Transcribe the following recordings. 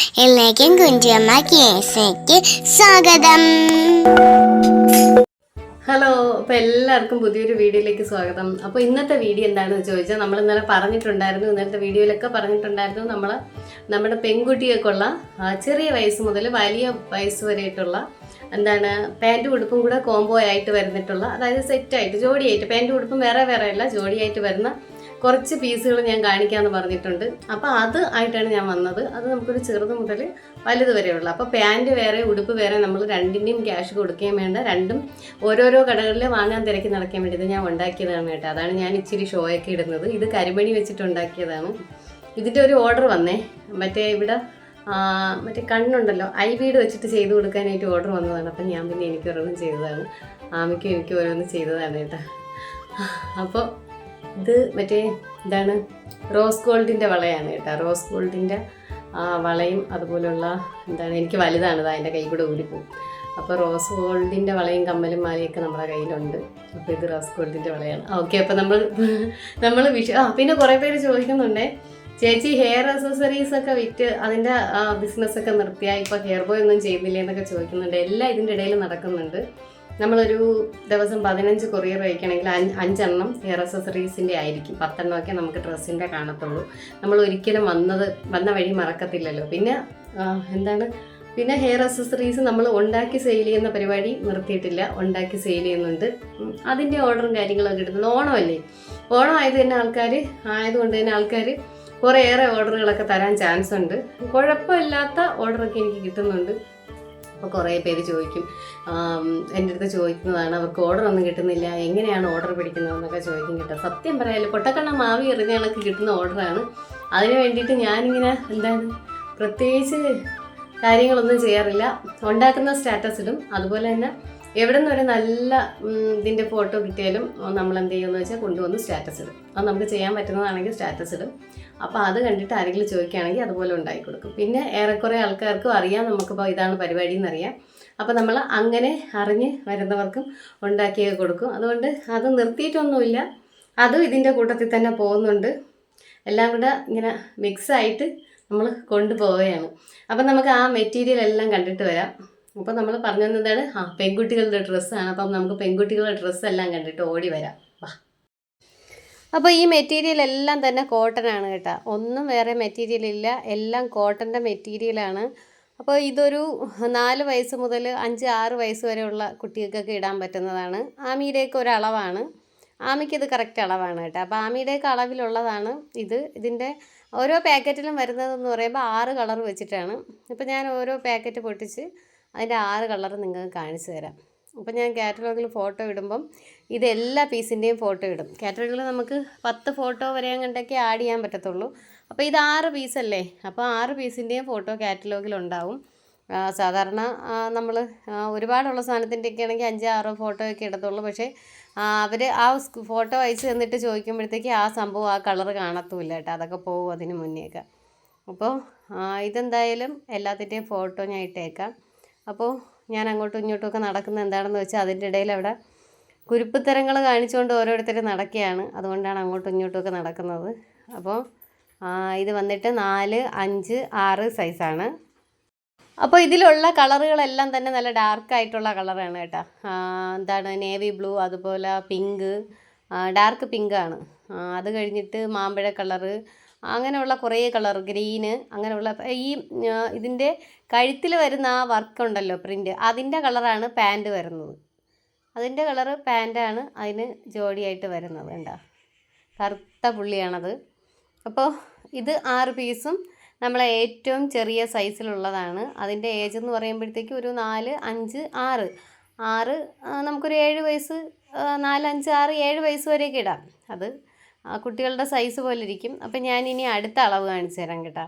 എല്ലാവർക്കും കുഞ്ചമ്മ കേസയ്ക്ക് സ്വാഗതം. ഹലോ, അപ്പോൾ എല്ലാവർക്കും പുതിയൊരു വീഡിയോയിലേക്ക് സ്വാഗതം. അപ്പോൾ ഇന്നത്തെ വീഡിയോ എന്താണെന്ന് ചോദിച്ചാൽ, നമ്മൾ ഇന്നലെ പറഞ്ഞിട്ടുണ്ടായിരുന്നു, ഇന്നത്തെ വീഡിയോയിലൊക്കെ പറഞ്ഞിട്ടുണ്ടായിരുന്നു, നമ്മുടെ പെൺകുട്ടികൾക്കുള്ള ചെറിയ വയസ്സ് മുതൽ വലിയ വയസ്സ് വരെയായിട്ടുള്ള പാൻറ് ഉടുപ്പും കൂടെ കോംബോ ആയിട്ട് വരുന്നിട്ടുള്ള, അതായത് സെറ്റായിട്ട് ജോഡിയായിട്ട്, പാൻറ് ഉടുപ്പും വേറെ വേറെ അല്ല, ജോഡിയായിട്ട് വരുന്ന കുറച്ച് പീസുകൾ ഞാൻ കാണിക്കാമെന്ന് പറഞ്ഞിട്ടുണ്ട്. അപ്പോൾ അത് ആയിട്ടാണ് ഞാൻ വന്നത്. അത് നമുക്കൊരു ചെറുത് മുതൽ വലുത് വരെയുള്ള. അപ്പോൾ പാൻറ് വേറെ ഉടുപ്പ് വേറെ, നമ്മൾ രണ്ടിൻ്റെയും ക്യാഷ് കൊടുക്കുകയും വേണ്ട, രണ്ടും ഓരോരോ കടകളിൽ വാങ്ങാൻ തിരക്കി നടക്കാൻ വേണ്ടി ഞാൻ ഉണ്ടാക്കിയതാണ് കേട്ടോ. അതാണ് ഞാൻ ഇച്ചിരി ഷോയൊക്കെ ഇടുന്നത്. ഇത് കരിമണി വെച്ചിട്ട് ഉണ്ടാക്കിയതാണ്. ഇതിൻ്റെ ഒരു ഓർഡർ വന്നേ, ഇവിടെ മറ്റേ കണ്ണുണ്ടല്ലോ, ഐബീഡ് വെച്ചിട്ട് ചെയ്ത് കൊടുക്കാനായിട്ട് ഓർഡർ വന്നതാണ്. അപ്പം ഞാൻ പിന്നെ എനിക്ക് ഓരോന്നും ചെയ്തതാണ്, ആമയ്ക്കും എനിക്ക് ഓരോന്നും ചെയ്തതാണ് കേട്ടോ. അപ്പോൾ ഇത് റോസ് ഗോൾഡിൻ്റെ വളയാണ് കേട്ടോ. റോസ് ഗോൾഡിൻ്റെ വളയും അതുപോലുള്ള എനിക്ക് വലുതാണ്, അതിൻ്റെ കൈ കൂടെ ഊരിപ്പോവും. അപ്പോൾ റോസ് ഗോൾഡിൻ്റെ വളയും കമ്മലും മാലയൊക്കെ നമ്മുടെ കയ്യിലുണ്ട്. അപ്പോൾ ഇത് റോസ് ഗോൾഡിൻ്റെ വളയാണ്. ഓക്കെ, അപ്പോൾ നമ്മൾ പിന്നെ കുറേ പേര് ചോദിക്കുന്നുണ്ടേ, ചേച്ചി ഹെയർ അക്സസറീസ് ഒക്കെ വിറ്റ് അതിൻ്റെ ബിസിനസ്സൊക്കെ നിർത്തിയാൽ ഇപ്പോൾ ഹെയർ ബോയ് ഒന്നും ചെയ്യുന്നില്ല എന്നൊക്കെ ചോദിക്കുന്നുണ്ട്. എല്ലാം ഇതിൻ്റെ ഇടയിൽ നടക്കുന്നുണ്ട്. നമ്മളൊരു ദിവസം 15 കൊറിയർ അയക്കണമെങ്കിൽ 5 എണ്ണം ഹെയർ അക്സസറീസിൻ്റെ ആയിരിക്കും. 10 എണ്ണമൊക്കെ നമുക്ക് ഡ്രസ്സിൻ്റെ കാണത്തുള്ളൂ. നമ്മൾ ഒരിക്കലും വന്ന വഴി മറക്കത്തില്ലല്ലോ. പിന്നെ ഹെയർ അക്സസറീസ് നമ്മൾ ഉണ്ടാക്കി സെയിൽ ചെയ്യുന്ന പരിപാടി നിർത്തിയിട്ടില്ല, ഉണ്ടാക്കി സെയിൽ ചെയ്യുന്നുണ്ട്. അതിൻ്റെ ഓർഡറും കാര്യങ്ങളൊക്കെ കിട്ടുന്നത് ഓണമല്ലേ, ഓണം ആയതുകൊണ്ട് തന്നെ ആൾക്കാർ കുറേയേറെ ഓർഡറുകളൊക്കെ തരാൻ ചാൻസ് ഉണ്ട്. കുഴപ്പമില്ലാത്ത ഓർഡറൊക്കെ എനിക്ക് കിട്ടുന്നുണ്ട്. അപ്പോൾ കുറേ പേര് ചോദിക്കും, എൻ്റെ അടുത്ത് ചോദിക്കുന്നതാണ്, അവർക്ക് ഓർഡർ ഒന്നും കിട്ടുന്നില്ല, എങ്ങനെയാണ് ഓർഡർ പിടിക്കുന്നതെന്നൊക്കെ ചോദിക്കും കേട്ടോ. സത്യം പറയാമല്ലോ, പൊട്ടക്കണ്ണ മാവി എറിഞ്ഞ കണക്ക് കിട്ടുന്ന ഓർഡറാണ്. അതിന് വേണ്ടിയിട്ട് ഞാനിങ്ങനെ പ്രത്യേകിച്ച് കാര്യങ്ങളൊന്നും ചെയ്യാറില്ല. ഉണ്ടാക്കുന്ന സ്റ്റാറ്റസ് ഇടും. അതുപോലെ തന്നെ എവിടെ നിന്ന് ഒരു നല്ല ഇതിൻ്റെ ഫോട്ടോ കിട്ടിയാലും നമ്മൾ എന്ത് ചെയ്യുമെന്ന് വെച്ചാൽ കൊണ്ടുവന്ന് സ്റ്റാറ്റസ് ഇടും. അത് നമുക്ക് ചെയ്യാൻ പറ്റുന്നതാണെങ്കിൽ സ്റ്റാറ്റസ് ഇടും. അപ്പോൾ അത് കണ്ടിട്ട് ആരെങ്കിലും ചോദിക്കുകയാണെങ്കിൽ അതുപോലെ ഉണ്ടാക്കി കൊടുക്കും. പിന്നെ ഏറെക്കുറെ ആൾക്കാർക്കും അറിയാം നമുക്കിപ്പോൾ ഇതാണ് പരിപാടി എന്നറിയാം. അപ്പോൾ നമ്മൾ അങ്ങനെ അറിഞ്ഞ് വരുന്നവർക്കും ഉണ്ടാക്കിയൊക്കെ കൊടുക്കും. അതുകൊണ്ട് അത് നിർത്തിയിട്ടൊന്നുമില്ല, അതും ഇതിൻ്റെ കൂട്ടത്തിൽ തന്നെ പോകുന്നുണ്ട്. എല്ലാം കൂടെ ഇങ്ങനെ മിക്സായിട്ട് നമ്മൾ കൊണ്ടുപോവുകയാണ്. അപ്പം നമുക്ക് ആ മെറ്റീരിയൽ എല്ലാം കണ്ടിട്ട് വരാം. അപ്പോൾ നമ്മൾ പറഞ്ഞത് പെൺകുട്ടികളുടെ ഡ്രസ്സാണ്. അപ്പം നമുക്ക് പെൺകുട്ടികളുടെ ഡ്രസ്സെല്ലാം കണ്ടിട്ട് ഓടി വരാം. അപ്പോൾ ഈ മെറ്റീരിയൽ എല്ലാം തന്നെ കോട്ടനാണ് കേട്ടോ. ഒന്നും വേറെ മെറ്റീരിയൽ ഇല്ല, എല്ലാം കോട്ടൻ്റെ മെറ്റീരിയലാണ്. അപ്പോൾ ഇതൊരു 4 വയസ്സ് മുതൽ 5-6 വയസ്സ് വരെയുള്ള കുട്ടികൾക്കൊക്കെ ഇടാൻ പറ്റുന്നതാണ്. ആമിയുടെയൊക്കെ ഒരു അളവാണ്. ആമിക്കത് കറക്റ്റ് അളവാണ് കേട്ടോ. അപ്പോൾ ആമിയുടെയൊക്കെ അളവിലുള്ളതാണ് ഇത്. ഇതിൻ്റെ ഓരോ പാക്കറ്റിലും വരുന്നതെന്ന് പറയുമ്പോൾ 6 കളർ വെച്ചിട്ടാണ്. ഇപ്പോൾ ഞാൻ ഓരോ പാക്കറ്റ് പൊട്ടിച്ച് അതിൻ്റെ 6 കളർ നിങ്ങൾക്ക് കാണിച്ചു തരാം. അപ്പോൾ ഞാൻ കാറ്റലോഗിൽ ഫോട്ടോ ഇടുമ്പം ഇതെല്ലാ പീസിൻ്റെയും ഫോട്ടോ ഇടും. കാറ്റലോഗിൽ നമുക്ക് 10 ഫോട്ടോ വരെ കണ്ടൊക്കെ ആഡ് ചെയ്യാൻ പറ്റത്തുള്ളൂ. അപ്പോൾ ഇത് 6 പീസല്ലേ, അപ്പോൾ 6 പീസിൻ്റെയും ഫോട്ടോ കാറ്റലോഗിലുണ്ടാവും. സാധാരണ നമ്മൾ ഒരുപാടുള്ള സാധനത്തിൻ്റെയൊക്കെ ആണെങ്കിൽ 5-6 ഫോട്ടോ ഒക്കെ ഇടത്തുള്ളൂ. പക്ഷേ അവർ ആ ഫോട്ടോ അയച്ച് തന്നിട്ട് ചോദിക്കുമ്പോഴത്തേക്ക് ആ സംഭവം ആ കളറ് കാണത്തുമില്ല കേട്ടോ, അതൊക്കെ പോകും അതിന് മുന്നേയൊക്കെ. അപ്പോൾ ഇതെന്തായാലും എല്ലാത്തിൻ്റെയും ഫോട്ടോ ഞാൻ ഇട്ടേക്കാം. അപ്പോൾ ഞാൻ അങ്ങോട്ടും ഇങ്ങോട്ടുമൊക്കെ നടക്കുന്നത് എന്താണെന്ന് വെച്ചാൽ അതിൻ്റെ ഇടയിൽ അവിടെ കുരുപ്പുത്തരങ്ങൾ കാണിച്ചുകൊണ്ട് ഓരോരുത്തരും നടക്കുകയാണ്. അതുകൊണ്ടാണ് അങ്ങോട്ടും ഇങ്ങോട്ടുമൊക്കെ നടക്കുന്നത്. അപ്പോൾ ഇത് വന്നിട്ട് 4, 5, 6 സൈസാണ്. അപ്പോൾ ഇതിലുള്ള കളറുകളെല്ലാം തന്നെ നല്ല ഡാർക്കായിട്ടുള്ള കളറാണ് കേട്ടോ. നേവി ബ്ലൂ, അതുപോലെ പിങ്ക്, ഡാർക്ക് പിങ്കാണ്. അത് കഴിഞ്ഞിട്ട് മാമ്പഴ കളറ്, അങ്ങനെയുള്ള കുറേ കളർ, ഗ്രീന്, അങ്ങനെയുള്ള ഇതിൻ്റെ കഴുത്തിൽ വരുന്ന ആ വർക്കുണ്ടല്ലോ പ്രിൻ്റ്, അതിൻ്റെ കളറാണ് പാൻറ് വരുന്നത്. അതിൻ്റെ കളറ് പാൻറ്റാണ് അതിന് ജോഡിയായിട്ട് വരുന്നത്. കണ്ടോ, കറുത്ത പുള്ളിയാണത്. അപ്പോൾ ഇത് 6 പീസും നമ്മളെ ഏറ്റവും ചെറിയ സൈസിലുള്ളതാണ്. അതിൻ്റെ ഏജ് എന്ന് പറയുമ്പോഴത്തേക്ക് ഒരു 4, 5, 6 നമുക്കൊരു 7 വയസ്സ്, 4, 5, 6, 7 വയസ്സ് വരെയൊക്കെ ഇടാം. അത് കുട്ടികളുടെ സൈസ് പോലെ ഇരിക്കും. അപ്പം ഞാനിനി അടുത്ത അളവ് കാണിച്ചു തരാം കേട്ടോ.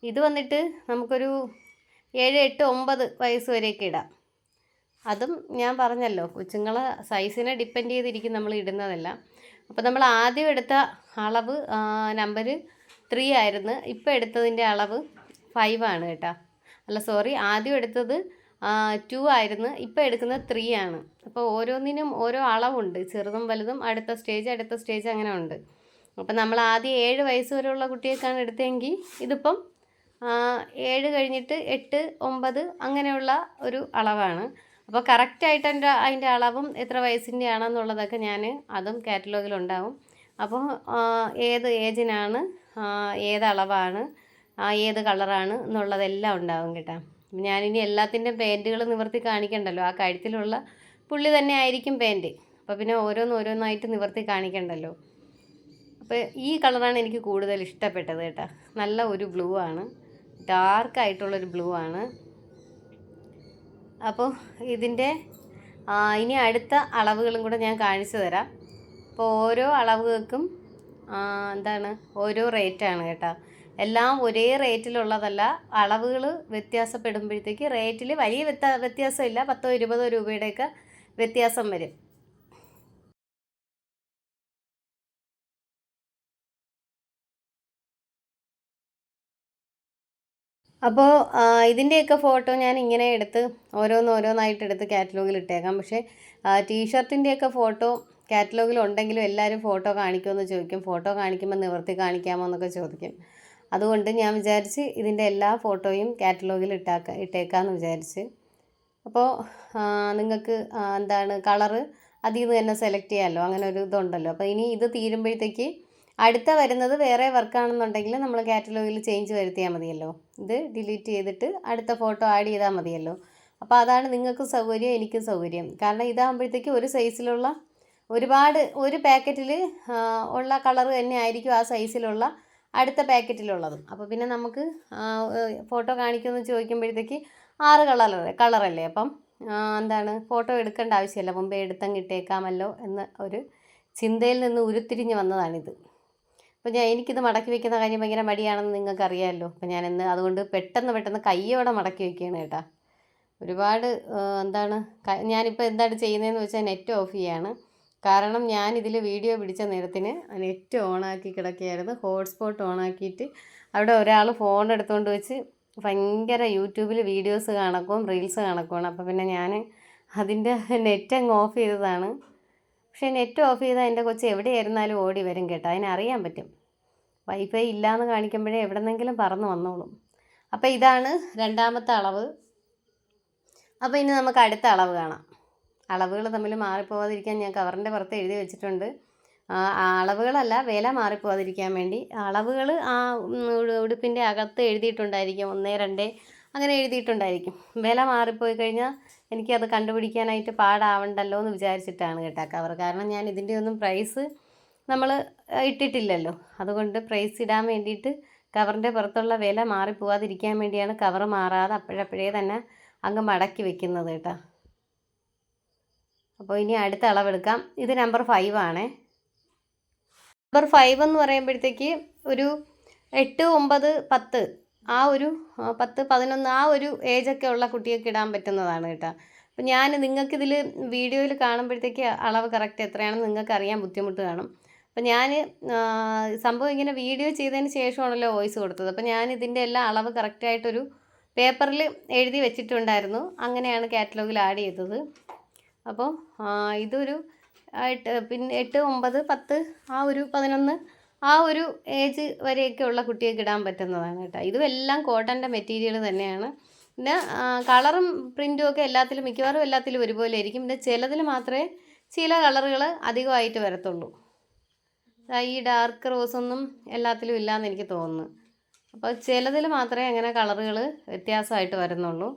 ഇത് വന്നിട്ട് നമുക്കൊരു 7, 8, 9 വയസ്സ് വരെയൊക്കെ ഇടാം. അതും ഞാൻ പറഞ്ഞല്ലോ, കൊച്ചുങ്ങളെ സൈസിനെ ഡിപ്പെൻഡ് ചെയ്തിരിക്കും നമ്മൾ ഇടുന്നതെല്ലാം. അപ്പോൾ നമ്മൾ ആദ്യം എടുത്ത അളവ് നമ്പർ 3 ആയിരുന്നു. ഇപ്പോൾ എടുത്തതിൻ്റെ അളവ് 5 ആണ് കേട്ടോ. ആദ്യം എടുത്തത് 2 ആയിരുന്നു, ഇപ്പോൾ എടുക്കുന്നത് 3 ആണ്. അപ്പോൾ ഓരോന്നിനും ഓരോ അളവുണ്ട്, ചെറുതും വലുതും, അടുത്ത സ്റ്റേജ് അങ്ങനെ ഉണ്ട്. അപ്പം നമ്മൾ ആദ്യം 7 വയസ്സ് വരെയുള്ള കുട്ടികൾക്കാണ് എടുത്തതെങ്കിൽ ഇതിപ്പം 7 കഴിഞ്ഞിട്ട് 8, 9 അങ്ങനെയുള്ള ഒരു അളവാണ്. അപ്പോൾ കറക്റ്റായിട്ട് അതിൻ്റെ അളവും എത്ര വയസ്സിൻ്റെ ആണെന്നുള്ളതൊക്കെ ഞാൻ അതും കാറ്റലോഗിലുണ്ടാവും. അപ്പോൾ ഏത് ഏജിനാണ്, ഏത് അളവാണ്, ഏത് കളറാണ് എന്നുള്ളതെല്ലാം ഉണ്ടാവും കേട്ടോ. ഞാനിനി എല്ലാത്തിൻ്റെയും പാൻറ്റുകൾ നിവർത്തി കാണിക്കണ്ടല്ലോ, ആ കഴുത്തിലുള്ള പുള്ളി തന്നെ ആയിരിക്കും പാൻറ്റ്. അപ്പോൾ പിന്നെ ഓരോന്നായിട്ട് നിവർത്തി കാണിക്കണ്ടല്ലോ. അപ്പോൾ ഈ കളറാണ് എനിക്ക് കൂടുതൽ ഇഷ്ടപ്പെട്ടത് കേട്ടോ. നല്ല ഒരു ബ്ലൂ ആണ്, ഡാർക്കായിട്ടുള്ളൊരു ബ്ലൂ ആണ്. അപ്പോൾ ഇതിൻ്റെ ഇനി അടുത്ത അളവുകളും കൂടെ ഞാൻ കാണിച്ചു തരാം. അപ്പോൾ ഓരോ അളവുകൾക്കും ഓരോ റേറ്റാണ് കേട്ടോ. എല്ലാം ഒരേ റേറ്റിലുള്ളതല്ല, അളവുകൾ വ്യത്യാസപ്പെടുമ്പോഴത്തേക്ക് റേറ്റിൽ വലിയ വ്യത്യാസമില്ല, 10-20 രൂപയുടെയൊക്കെ വ്യത്യാസം വരും. അപ്പോൾ ഇതിൻ്റെയൊക്കെ ഫോട്ടോ ഞാൻ ഇങ്ങനെ എടുത്ത് ഓരോന്നായിട്ട് എടുത്ത് കാറ്റലോഗിൽ ഇട്ടേക്കാം. പക്ഷേ ടീഷർട്ടിൻ്റെയൊക്കെ ഫോട്ടോ കാറ്റലോഗിൽ ഉണ്ടെങ്കിലും എല്ലാവരും ഫോട്ടോ കാണിക്കുമെന്ന് ചോദിക്കും. ഫോട്ടോ കാണിക്കുമ്പോൾ നിവർത്തി കാണിക്കാമോ എന്നൊക്കെ ചോദിക്കും. അതുകൊണ്ട് ഞാൻ വിചാരിച്ച് ഇതിൻ്റെ എല്ലാ ഫോട്ടോയും കാറ്റലോഗിൽ ഇട്ടേക്കാമെന്ന് വിചാരിച്ച്. അപ്പോൾ നിങ്ങൾക്ക് കളറ് അതിൽ നിന്ന് തന്നെ സെലക്ട് ചെയ്യാമല്ലോ, അങ്ങനെ ഒരു ഇതുണ്ടല്ലോ. അപ്പോൾ ഇനി ഇത് തീരുമ്പോഴത്തേക്ക് അടുത്ത വരുന്നത് വേറെ വർക്കാണെന്നുണ്ടെങ്കിൽ നമ്മൾ കാറ്റലോഗിൽ ചേഞ്ച് വരുത്തിയാൽ മതിയല്ലോ. ഇത് ഡിലീറ്റ് ചെയ്തിട്ട് അടുത്ത ഫോട്ടോ ആഡ് ചെയ്താൽ മതിയല്ലോ. അപ്പോൾ അതാണ് നിങ്ങൾക്ക് സൗകര്യം, എനിക്കും സൗകര്യം. കാരണം ഇതാകുമ്പോഴത്തേക്ക് ഒരു സൈസിലുള്ള ഒരു പാക്കറ്റിൽ ഉള്ള കളറ് തന്നെ ആയിരിക്കും ആ സൈസിലുള്ള അടുത്ത പാക്കറ്റിലുള്ളതും. അപ്പോൾ പിന്നെ നമുക്ക് ഫോട്ടോ കാണിക്കുമെന്ന് ചോദിക്കുമ്പോഴത്തേക്ക് 6 കളറല്ലേ, അപ്പം ഫോട്ടോ എടുക്കേണ്ട ആവശ്യമില്ല, മുമ്പേ എടുത്തങ്ങ് ഇട്ടേക്കാമല്ലോ എന്ന ഒരു ചിന്തയിൽ നിന്ന് ഉരുത്തിരിഞ്ഞ് വന്നതാണിത്. അപ്പോൾ എനിക്കിത് മടക്കി വെക്കുന്ന കാര്യം ഭയങ്കര മടിയാണെന്ന് നിങ്ങൾക്കറിയാമല്ലോ. അപ്പോൾ അതുകൊണ്ട് പെട്ടെന്ന് കയ്യോടെ മടക്കി വെക്കുകയാണ് കേട്ടോ. ഒരുപാട് ഞാനിപ്പോൾ ചെയ്യുന്നതെന്ന് വെച്ചാൽ നെറ്റ് ഓഫ് ചെയ്യാണ്. കാരണം ഞാനിതിൽ വീഡിയോ പിടിച്ച നേരത്തിന് നെറ്റ് ഓണാക്കി കിടക്കുകയായിരുന്നു. ഹോട്ട്സ്പോട്ട് ഓണാക്കിയിട്ട് അവിടെ ഒരാൾ ഫോൺ എടുത്തുകൊണ്ട് വെച്ച് ഭയങ്കര യൂട്യൂബിൽ വീഡിയോസ് കാണക്കും, റീൽസ് കാണക്കുവാണ്. അപ്പോൾ പിന്നെ ഞാൻ അതിൻ്റെ നെറ്റ് അങ്ങ് ഓഫ് ചെയ്തതാണ്. പക്ഷേ നെറ്റ് ഓഫ് ചെയ്താൽ എൻ്റെ കൊച്ച് എവിടെയായിരുന്നാലും ഓടി വരും കേട്ടോ, അതിനറിയാൻ പറ്റും. വൈഫൈ ഇല്ലയെന്ന് കാണിക്കുമ്പോഴേ എവിടെന്നെങ്കിലും പറന്ന് വന്നോളും. അപ്പോൾ ഇതാണ് രണ്ടാമത്തെ അളവ്. അപ്പോൾ ഇനി നമുക്ക് അടുത്ത അളവ് കാണാം. അളവുകൾ തമ്മിൽ മാറിപ്പോകാതിരിക്കാൻ ഞാൻ കവറിൻ്റെ പുറത്ത് എഴുതി വെച്ചിട്ടുണ്ട്. അളവുകളല്ല, വില മാറിപ്പോകാതിരിക്കാൻ വേണ്ടി അളവുകൾ ഉടുപ്പിൻ്റെ അകത്ത് എഴുതിയിട്ടുണ്ടായിരിക്കും, 1, 2 അങ്ങനെ എഴുതിയിട്ടുണ്ടായിരിക്കും. വില മാറിപ്പോയി കഴിഞ്ഞാൽ എനിക്കത് കണ്ടുപിടിക്കാനായിട്ട് പാടാവണ്ടല്ലോ എന്ന് വിചാരിച്ചിട്ടാണ് കേട്ടോ കവർ. കാരണം ഞാൻ ഇതിൻ്റെ ഒന്നും പ്രൈസ് നമ്മൾ ഇട്ടിട്ടില്ലല്ലോ, അതുകൊണ്ട് പ്രൈസ് ഇടാൻ വേണ്ടിയിട്ട് കവറിൻ്റെ പുറത്തുള്ള വില മാറിപ്പോകാതിരിക്കാൻ വേണ്ടിയാണ് കവർ മാറാതെ അപ്പോഴപ്പോഴേ തന്നെ അങ്ങ് മടക്കി വെക്കുന്നത് കേട്ടോ. അപ്പോൾ ഇനി അടുത്ത അളവെടുക്കാം. ഇത് നമ്പർ 5 ആണേ. നമ്പർ 5 എന്ന് പറയുമ്പോഴത്തേക്ക് ഒരു 8, 9, 10 ആ ഒരു 10, 11 ആ ഒരു ഏജൊക്കെ ഉള്ള കുട്ടിയൊക്കെ ഇടാൻ പറ്റുന്നതാണ് കേട്ടോ. അപ്പോൾ നിങ്ങൾക്കിതിൽ വീഡിയോയിൽ കാണുമ്പോഴത്തേക്ക് അളവ് കറക്റ്റ് എത്രയാണെന്ന് നിങ്ങൾക്ക് അറിയാൻ ബുദ്ധിമുട്ട് കാണും. അപ്പോൾ ഞാൻ സംഭവം ഇങ്ങനെ വീഡിയോ ചെയ്തതിന് ശേഷമാണല്ലോ വോയിസ് കൊടുത്തത്. അപ്പോൾ ഞാൻ ഇതിൻ്റെ എല്ലാ അളവ് കറക്റ്റായിട്ടൊരു പേപ്പറിൽ എഴുതി വെച്ചിട്ടുണ്ടായിരുന്നു. അങ്ങനെയാണ് കാറ്റലോഗിൽ ആഡ് ചെയ്തത്. അപ്പോൾ ഇതൊരു 8, 9, 10 ആ ഒരു 11 ആ ഒരു ഏജ് വരെയൊക്കെ ഉള്ള കുട്ടികൾക്ക് ഇടാൻ പറ്റുന്നതാണ് കേട്ടോ. ഇതും എല്ലാം കോട്ടൻ്റെ മെറ്റീരിയൽ തന്നെയാണ്. പിന്നെ കളറും പ്രിൻറ്റും ഒക്കെ മിക്കവാറും എല്ലാത്തിലും ഒരുപോലെ ആയിരിക്കും. പിന്നെ ചിലതിൽ മാത്രമേ ചില കളറുകൾ അധികമായിട്ട് വരത്തുള്ളൂ. ഈ ഡാർക്ക് റോസൊന്നും എല്ലാത്തിലും ഇല്ലയെന്ന് എനിക്ക് തോന്നുന്നു. അപ്പോൾ ചിലതിൽ മാത്രമേ അങ്ങനെ കളറുകൾ വ്യത്യാസമായിട്ട് വരുന്നുള്ളൂ.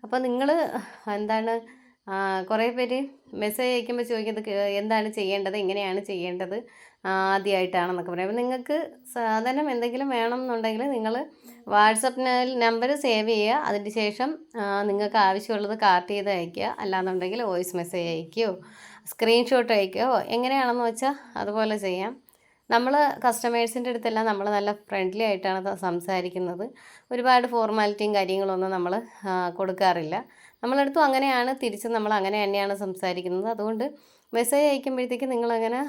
അപ്പോൾ നിങ്ങൾ കുറേ പേര് മെസ്സേജ് അയക്കുമ്പോൾ ചോദിക്കുന്നത് എന്താണ് ചെയ്യേണ്ടത്, എങ്ങനെയാണ് ചെയ്യേണ്ടത്, ആദ്യമായിട്ടാണെന്നൊക്കെ പറയും. അപ്പോൾ നിങ്ങൾക്ക് സാധനം എന്തെങ്കിലും വേണമെന്നുണ്ടെങ്കിൽ നിങ്ങൾ വാട്സപ്പ് നമ്പർ സേവ് ചെയ്യുക. അതിന് ശേഷം നിങ്ങൾക്ക് ആവശ്യമുള്ളത് കാർട്ട് ചെയ്ത് അയയ്ക്കുക. അല്ലാന്നുണ്ടെങ്കിൽ വോയിസ് മെസ്സേജ് അയയ്ക്കുകയോ സ്ക്രീൻഷോട്ട് അയയ്ക്കുകയോ എങ്ങനെയാണെന്ന് വെച്ചാൽ അതുപോലെ ചെയ്യാം. നമ്മൾ കസ്റ്റമേഴ്സിൻ്റെ അടുത്തെല്ലാം നമ്മൾ നല്ല ഫ്രണ്ട്ലി ആയിട്ടാണ് സംസാരിക്കുന്നത്. ഒരുപാട് ഫോർമാലിറ്റിയും കാര്യങ്ങളൊന്നും നമ്മൾ കൊടുക്കാറില്ല. നമ്മളടുത്തും അങ്ങനെയാണ്, തിരിച്ച് നമ്മൾ അങ്ങനെ തന്നെയാണ് സംസാരിക്കുന്നത്. അതുകൊണ്ട് മെസ്സേജ് അയക്കുമ്പോഴത്തേക്ക് നിങ്ങളങ്ങനെ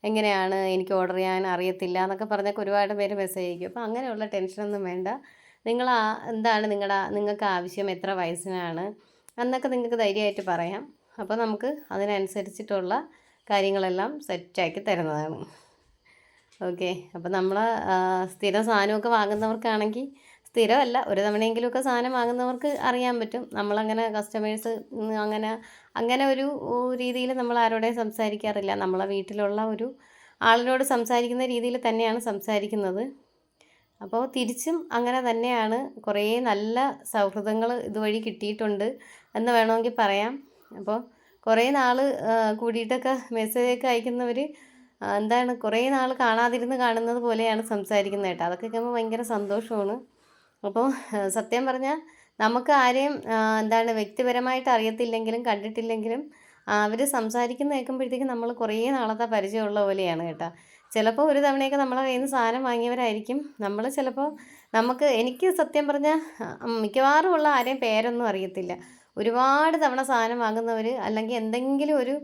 എങ്ങനെയാണ് എനിക്ക് ഓർഡർ ചെയ്യാൻ അറിയത്തില്ല എന്നൊക്കെ പറഞ്ഞൊക്കെ ഒരുപാട് പേര് മെസ്സേജ് അയക്കും. അപ്പോൾ അങ്ങനെയുള്ള ടെൻഷനൊന്നും വേണ്ട. നിങ്ങൾ നിങ്ങൾക്ക് ആവശ്യം, എത്ര വയസ്സിനാണ് എന്നൊക്കെ നിങ്ങൾക്ക് ധൈര്യമായിട്ട് പറയാം. അപ്പോൾ നമുക്ക് അതിനനുസരിച്ചിട്ടുള്ള കാര്യങ്ങളെല്ലാം സെറ്റാക്കി തരുന്നതാണ്. ഓക്കെ. അപ്പം നമ്മൾ സ്ഥിരം സാധനമൊക്കെ വാങ്ങുന്നവർക്കാണെങ്കിൽ, സ്ഥിരമല്ല ഒരു തവണയെങ്കിലുമൊക്കെ സാധനം വാങ്ങുന്നവർക്ക് അറിയാൻ പറ്റും. നമ്മളങ്ങനെ കസ്റ്റമേഴ്സ് അങ്ങനെ ഒരു രീതിയിൽ നമ്മൾ ആരോടെയും സംസാരിക്കാറില്ല. നമ്മളെ വീട്ടിലുള്ള ഒരു ആളിനോട് സംസാരിക്കുന്ന രീതിയിൽ തന്നെയാണ് സംസാരിക്കുന്നത്. അപ്പോൾ തിരിച്ചും അങ്ങനെ തന്നെയാണ്. കുറേ നല്ല സൗഹൃദങ്ങൾ ഇതുവഴി കിട്ടിയിട്ടുണ്ട് എന്ന് വേണമെങ്കിൽ പറയാം. അപ്പോൾ കുറേ നാൾ കൂടിയിട്ടൊക്കെ മെസ്സേജൊക്കെ അയക്കുന്നവർ കുറേ നാൾ കാണാതിരുന്ന് കാണുന്നത് പോലെയാണ് സംസാരിക്കുന്നത് കേട്ടോ. അതൊക്കെ കേൾക്കുമ്പോൾ ഭയങ്കര സന്തോഷമാണ്. അപ്പോൾ സത്യം പറഞ്ഞാൽ നമുക്ക് ആരെയും വ്യക്തിപരമായിട്ട് അറിയത്തില്ലെങ്കിലും കണ്ടിട്ടില്ലെങ്കിലും അവർ സംസാരിക്കുന്ന കേൾക്കുമ്പോഴത്തേക്കും നമ്മൾ കുറേ നാളത്തെ പരിചയമുള്ള പോലെയാണ് കേട്ടോ. ചിലപ്പോൾ ഒരു തവണയൊക്കെ നമ്മളെ കയ്യിൽ നിന്ന് സാധനം വാങ്ങിയവരായിരിക്കും. നമ്മൾ ചിലപ്പോൾ എനിക്ക് സത്യം പറഞ്ഞാൽ മിക്കവാറും ഉള്ള ആരെയും പേരൊന്നും അറിയത്തില്ല. ഒരുപാട് തവണ സാധനം വാങ്ങുന്നവർ, അല്ലെങ്കിൽ എന്തെങ്കിലും ഒരു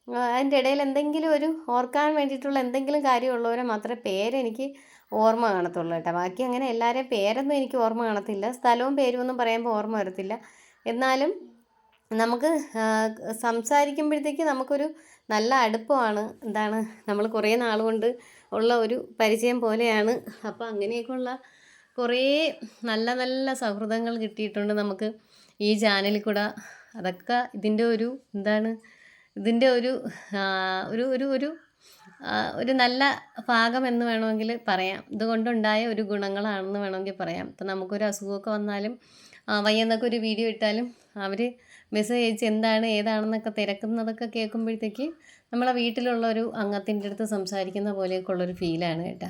അതിൻ്റെ ഇടയിൽ എന്തെങ്കിലും ഒരു ഓർക്കാൻ വേണ്ടിയിട്ടുള്ള എന്തെങ്കിലും കാര്യമുള്ളവരെ മാത്രമേ പേരെനിക്ക് ഓർമ്മ കാണത്തുള്ളൂ കേട്ടോ. ബാക്കി അങ്ങനെ എല്ലാവരെയും പേരൊന്നും എനിക്ക് ഓർമ്മ കാണത്തില്ല. സ്ഥലവും പേരുമൊന്നും പറയുമ്പോൾ ഓർമ്മ വരത്തില്ല. എന്നാലും നമുക്ക് സംസാരിക്കുമ്പോഴത്തേക്ക് നമുക്കൊരു നല്ല അടുപ്പമാണ്. നമ്മൾ കുറേ നാൾ കൊണ്ട് ഉള്ള ഒരു പരിചയം പോലെയാണ്. അപ്പോൾ അങ്ങനെയൊക്കെയുള്ള കുറേ നല്ല നല്ല സൗഹൃദങ്ങൾ കിട്ടിയിട്ടുണ്ട് നമുക്ക് ഈ ചാനലിൽ കൂടെ. അതൊക്കെ ഇതിൻ്റെ ഒരു ഇതിൻ്റെ ഒരു ഒരു നല്ല ഭാഗം എന്ന് വേണമെങ്കിൽ പറയാം. ഇതുകൊണ്ടുണ്ടായ ഒരു ഗുണങ്ങളാണെന്ന് വേണമെങ്കിൽ പറയാം. ഇപ്പം നമുക്കൊരു അസുഖമൊക്കെ വന്നാലും വയ്യെന്നൊക്കെ ഒരു വീഡിയോ ഇട്ടാലും അവർ മെസ്സേജ് അയച്ച് ഏതാണെന്നൊക്കെ തിരക്കുന്നതൊക്കെ കേൾക്കുമ്പോഴത്തേക്ക് നമ്മളെ വീട്ടിലുള്ള ഒരു അംഗത്തിൻ്റെ അടുത്ത് സംസാരിക്കുന്ന പോലെയൊക്കെ ഉള്ളൊരു ഫീലാണ് കേട്ടോ.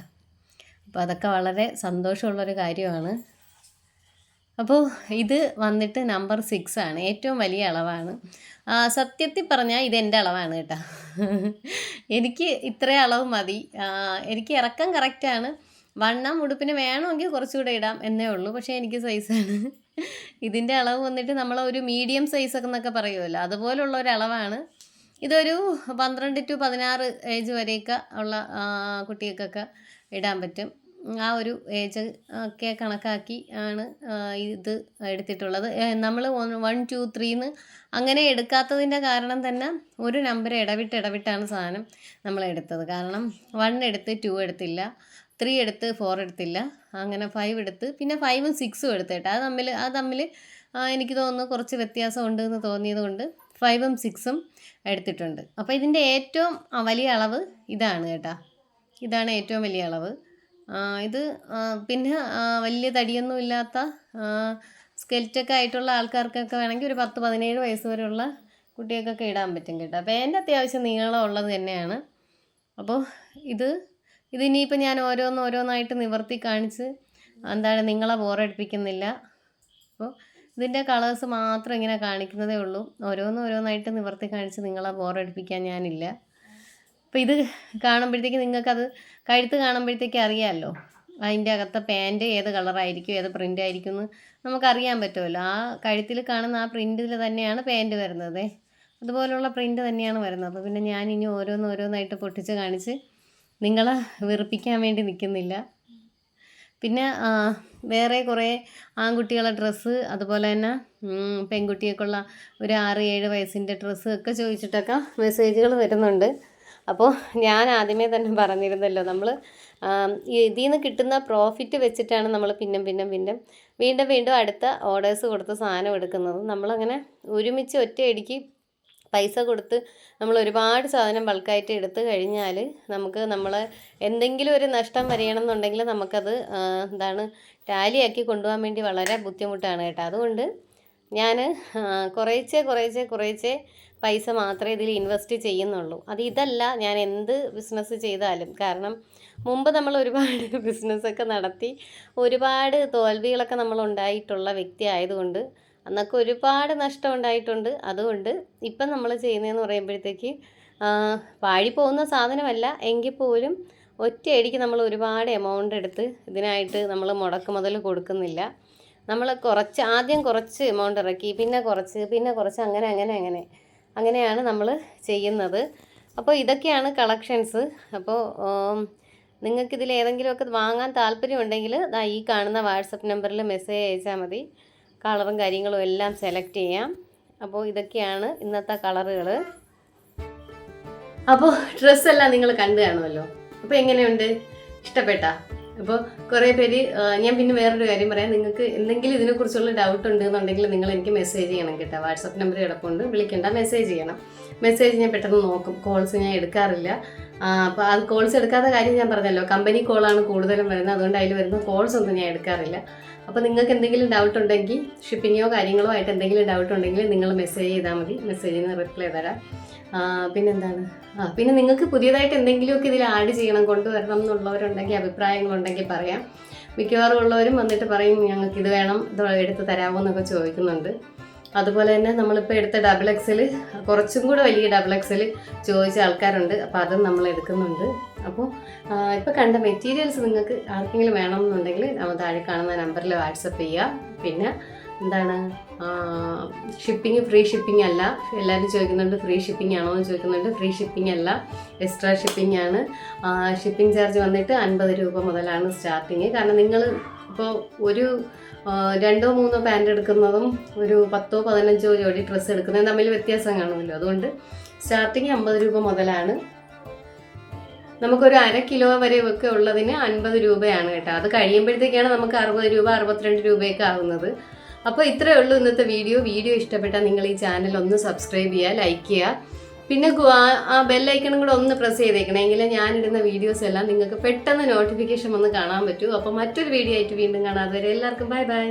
അപ്പോൾ അതൊക്കെ വളരെ സന്തോഷമുള്ളൊരു കാര്യമാണ്. അപ്പോൾ ഇത് വന്നിട്ട് നമ്പർ 6 ആണ്. ഏറ്റവും വലിയ അളവാണ്. സത്യത്തിൽ പറഞ്ഞാൽ ഇതെൻ്റെ അളവാണ് കേട്ടോ. എനിക്ക് ഇത്രയും അളവ് മതി. എനിക്ക് ഇറക്കം കറക്റ്റാണ്. വണ്ണം ഉടുപ്പിന് വേണമെങ്കിൽ കുറച്ചുകൂടെ ഇടാം എന്നേ ഉള്ളൂ. പക്ഷേ എനിക്ക് സൈസാണ്. ഇതിൻ്റെ അളവ് വന്നിട്ട് ഒരു മീഡിയം സൈസൊക്കെ എന്നൊക്കെ പറയുമല്ലോ, അതുപോലുള്ള ഒരളവാണ്. ഇതൊരു 12 to 16 ഏജ് വരെയൊക്കെ ഉള്ള കുട്ടികൾക്കൊക്കെ ഇടാൻ പറ്റും. ആ ഒരു ഏജ് ഒക്കെ കണക്കാക്കി ആണ് ഇത് എടുത്തിട്ടുള്ളത്. നമ്മൾ 1, 2, 3 അങ്ങനെ എടുക്കാത്തതിൻ്റെ കാരണം തന്നെ ഒരു നമ്പർ ഇടവിട്ടാണ് സാധനം നമ്മൾ എടുത്തത്. കാരണം 1 എടുത്ത് 2 എടുത്തില്ല, 3 എടുത്ത് 4 എടുത്തില്ല, അങ്ങനെ 5 എടുത്ത്, പിന്നെ 5ഉം 6ഉം എടുത്തേട്ടെ. അത് തമ്മിൽ എനിക്ക് തോന്നുന്നു കുറച്ച് വ്യത്യാസം ഉണ്ട് എന്ന് തോന്നിയത് കൊണ്ട് 5ഉം 6ഉം എടുത്തിട്ടുണ്ട്. അപ്പോൾ ഇതിൻ്റെ ഏറ്റവും വലിയ അളവ് ഇതാണ് കേട്ടോ. ഇതാണ് ഏറ്റവും വലിയ അളവ്. ഇത് പിന്നെ വലിയ തടിയൊന്നും ഇല്ലാത്ത സ്കെൽറ്റൊക്കെ ആയിട്ടുള്ള ആൾക്കാർക്കൊക്കെ വേണമെങ്കിൽ ഒരു 10-17 വയസ്സ് വരെയുള്ള കുട്ടികൾക്കൊക്കെ ഇടാൻ പറ്റും കേട്ടോ. അപ്പോൾ എൻ്റെ അത്യാവശ്യം നീളം ഉള്ളത് തന്നെയാണ്. അപ്പോൾ ഇതിനിയിപ്പോൾ ഞാൻ ഓരോന്നായിട്ട് നിവർത്തി കാണിച്ച് നിങ്ങളെ ബോറടിപ്പിക്കുന്നില്ല. അപ്പോൾ ഇതിൻ്റെ കളേഴ്സ് മാത്രം ഇങ്ങനെ കാണിക്കുന്നതേ ഉള്ളൂ. ഓരോന്നായിട്ട് നിവർത്തി കാണിച്ച് നിങ്ങളെ ബോറടിപ്പിക്കാൻ ഞാനില്ല. അപ്പോൾ ഇത് കാണുമ്പോഴത്തേക്ക് നിങ്ങൾക്കത് കഴുത്ത് കാണുമ്പോഴത്തേക്ക് അറിയാമല്ലോ അതിൻ്റെ അകത്തെ പാൻറ്റ് ഏത് കളറായിരിക്കും, ഏത് പ്രിൻ്റ് ആയിരിക്കും എന്ന് നമുക്കറിയാൻ പറ്റുമല്ലോ. ആ കഴുത്തിൽ കാണുന്ന ആ പ്രിൻറ്റിൽ തന്നെയാണ് പാൻറ്റ് വരുന്നത്. അതുപോലുള്ള പ്രിൻ്റ് തന്നെയാണ് വരുന്നത്. അപ്പോൾ പിന്നെ ഞാനിനി ഓരോന്നായിട്ട് പൊട്ടിച്ച് കാണിച്ച് നിങ്ങളെ വെറുപ്പിക്കാൻ വേണ്ടി നിൽക്കുന്നില്ല. പിന്നെ വേറെ കുറേ ആൺകുട്ടികളുടെ ഡ്രസ്സ്, അതുപോലെ തന്നെ പെൺകുട്ടിയൊക്കെയുള്ള ഒരു 6-7 വയസ്സിൻ്റെ ഡ്രസ്സ് ഒക്കെ ചോദിച്ചിട്ടൊക്കെ മെസ്സേജുകൾ വരുന്നുണ്ട്. അപ്പോൾ ഞാൻ ആദ്യമേ തന്നെ പറഞ്ഞിരുന്നല്ലോ, നമ്മൾ ഇതിൽ നിന്ന് കിട്ടുന്ന പ്രോഫിറ്റ് വെച്ചിട്ടാണ് നമ്മൾ വീണ്ടും അടുത്ത ഓർഡേഴ്സ് കൊടുത്ത് സാധനം എടുക്കുന്നത്. നമ്മളങ്ങനെ ഒരുമിച്ച് ഒറ്റയടിക്ക് പൈസ കൊടുത്ത് നമ്മൾ ഒരുപാട് സാധനം ബൾക്കായിട്ട് എടുത്തു കഴിഞ്ഞാൽ നമുക്ക് എന്തെങ്കിലും ഒരു നഷ്ടം വരികയാണെന്നുണ്ടെങ്കിൽ നമുക്കത് ടാലിയാക്കി കൊണ്ടുപോകാൻ വേണ്ടി വളരെ ബുദ്ധിമുട്ടാണ് കേട്ടോ. അതുകൊണ്ട് ഞാൻ കുറേശ്ശെ പൈസ മാത്രമേ ഇതിൽ ഇൻവെസ്റ്റ് ചെയ്യുന്നുള്ളൂ. ഇതല്ല ഞാൻ എന്ത് ബിസിനസ് ചെയ്താലും. കാരണം മുമ്പ് നമ്മൾ ഒരുപാട് ബിസിനസ്സൊക്കെ നടത്തി ഒരുപാട് തോൽവികളൊക്കെ നമ്മൾ ഉണ്ടായിട്ടുള്ള വ്യക്തി ആയതുകൊണ്ട് അന്നൊക്കെ ഒരുപാട് നഷ്ടം ഉണ്ടായിട്ടുണ്ട്. അതുകൊണ്ട് ഇപ്പം നമ്മൾ ചെയ്യുന്നതെന്ന് പറയുമ്പോഴത്തേക്ക് പാഴിപ്പോകുന്ന സാധനമല്ല എങ്കിൽ പോലും ഒറ്റയടിക്ക് നമ്മൾ ഒരുപാട് എമൗണ്ട് എടുത്ത് ഇതിനായിട്ട് നമ്മൾ മുടക്ക് മുതൽ കൊടുക്കുന്നില്ല. നമ്മൾ ആദ്യം കുറച്ച് എമൗണ്ട് ഇറക്കി, പിന്നെ കുറച്ച് അങ്ങനെയാണ് നമ്മൾ ചെയ്യുന്നത്. അപ്പോൾ ഇതൊക്കെയാണ് കളക്ഷൻസ്. അപ്പോൾ നിങ്ങൾക്കിതിൽ ഏതെങ്കിലുമൊക്കെ വാങ്ങാൻ താല്പര്യമുണ്ടെങ്കിൽ ഈ കാണുന്ന വാട്സപ്പ് നമ്പറിൽ മെസ്സേജ് അയച്ചാൽ മതി. കളറും കാര്യങ്ങളും എല്ലാം സെലക്ട് ചെയ്യാം. അപ്പോൾ ഇതൊക്കെയാണ് ഇന്നത്തെ കളറുകൾ. അപ്പോൾ ഡ്രസ്സെല്ലാം നിങ്ങൾ കണ്ടു കാണുമല്ലോ. അപ്പോൾ എങ്ങനെയുണ്ട്? ഇഷ്ടപ്പെട്ടാ? അപ്പോൾ കുറേ പേര് ഞാൻ പിന്നെ വേറൊരു കാര്യം പറയാം, നിങ്ങൾക്ക് എന്തെങ്കിലും ഇതിനെക്കുറിച്ചുള്ള ഡൗട്ട് ഉണ്ടെന്നുണ്ടെങ്കിൽ നിങ്ങൾ എനിക്ക് മെസ്സേജ് ചെയ്യണം കേട്ടോ. വാട്സപ്പ് നമ്പർ കിടപ്പുണ്ട്, വിളിക്കേണ്ട, മെസ്സേജ് ചെയ്യണം. മെസ്സേജ് ഞാൻ പെട്ടെന്ന് നോക്കും. കോൾസ് ഞാൻ എടുക്കാറില്ല. അപ്പോൾ അത് കോൾസ് എടുക്കാത്ത കാര്യം ഞാൻ പറഞ്ഞല്ലോ, കമ്പനി കോളാണ് കൂടുതലും വരുന്നത്, അതുകൊണ്ട് അതിൽ വരുന്ന കോൾസ് ഒന്നും ഞാൻ എടുക്കാറില്ല. അപ്പോൾ നിങ്ങൾക്ക് എന്തെങ്കിലും ഡൗട്ട് ഉണ്ടെങ്കിൽ, ഷിപ്പിങ്ങോ കാര്യങ്ങളോ ആയിട്ട് എന്തെങ്കിലും ഡൗട്ട് ഉണ്ടെങ്കിൽ നിങ്ങൾ മെസ്സേജ് ചെയ്താൽ മതി. മെസ്സേജിന് റിപ്ലൈ തരാം. പിന്നെന്താണ്, പിന്നെ നിങ്ങൾക്ക് പുതിയതായിട്ട് എന്തെങ്കിലുമൊക്കെ ഇതിൽ ആഡ് ചെയ്യണം, കൊണ്ടുവരണം എന്നുള്ളവരുണ്ടെങ്കിൽ, അഭിപ്രായങ്ങളുണ്ടെങ്കിൽ പറയാം. മിക്കവാറും ഉള്ളവരും വന്നിട്ട് പറയും ഞങ്ങൾക്ക് ഇത് വേണം, ഇത് എടുത്ത് തരാമോ എന്നൊക്കെ ചോദിക്കുന്നുണ്ട്. അതുപോലെ തന്നെ നമ്മളിപ്പോൾ എടുത്ത XXL, കുറച്ചും കൂടെ വലിയ XXL ചോദിച്ച ആൾക്കാരുണ്ട്. അപ്പോൾ അതും നമ്മൾ എടുക്കുന്നുണ്ട്. അപ്പോൾ ഇപ്പോൾ കണ്ട മെറ്റീരിയൽസ് നിങ്ങൾക്ക് ആർക്കെങ്കിലും വേണമെന്നുണ്ടെങ്കിൽ നമ്മൾ താഴെ കാണുന്ന നമ്പറിൽ വാട്സപ്പ് ചെയ്യുക. പിന്നെ എന്താണ്, ഷിപ്പിംഗ് ഫ്രീ ഷിപ്പിംഗ് അല്ല. എല്ലാവരും ചോദിക്കുന്നുണ്ട് ഫ്രീ ഷിപ്പിംഗ് ആണോ എന്ന് ചോദിക്കുന്നുണ്ട്. ഫ്രീ ഷിപ്പിംഗ് അല്ല, എക്സ്ട്രാ ഷിപ്പിംഗ് ആണ്. ഷിപ്പിംഗ് ചാർജ് വന്നിട്ട് 50 രൂപ മുതലാണ് സ്റ്റാർട്ടിങ്. കാരണം നിങ്ങൾ ഇപ്പോൾ ഒരു 2-3 പാൻറ് എടുക്കുന്നതും ഒരു 10-15 ജോഡി ഡ്രസ്സ് എടുക്കുന്നതും തമ്മിൽ വ്യത്യാസം കാണുമല്ലോ. അതുകൊണ്ട് സ്റ്റാർട്ടിങ് 50 രൂപ മുതലാണ്. നമുക്കൊരു 1/2 കിലോ വരെ ഒക്കെ ഉള്ളതിന് 50 രൂപയാണ് കേട്ടോ. അത് കഴിയുമ്പോഴത്തേക്കാണ് നമുക്ക് 60 രൂപ 62 രൂപയൊക്കെ ആവുന്നത്. അപ്പോൾ ഇത്രയേ ഉള്ളൂ ഇന്നത്തെ വീഡിയോ ഇഷ്ടപ്പെട്ടാൽ നിങ്ങൾ ഈ ചാനൽ ഒന്ന് സബ്സ്ക്രൈബ് ചെയ്യുക, ലൈക്ക് ചെയ്യുക. പിന്നെ ആ ബെല്ലൈക്കണും കൂടെ ഒന്ന് പ്രസ് ചെയ്തേക്കണം, എങ്കിലും ഞാനിടുന്ന വീഡിയോസ് എല്ലാം നിങ്ങൾക്ക് പെട്ടെന്ന് നോട്ടിഫിക്കേഷൻ വന്ന് കാണാൻ പറ്റൂ. അപ്പോൾ മറ്റൊരു വീഡിയോ ആയിട്ട് വീണ്ടും കാണാം. അതുവരെ എല്ലാവർക്കും ബൈ ബൈ.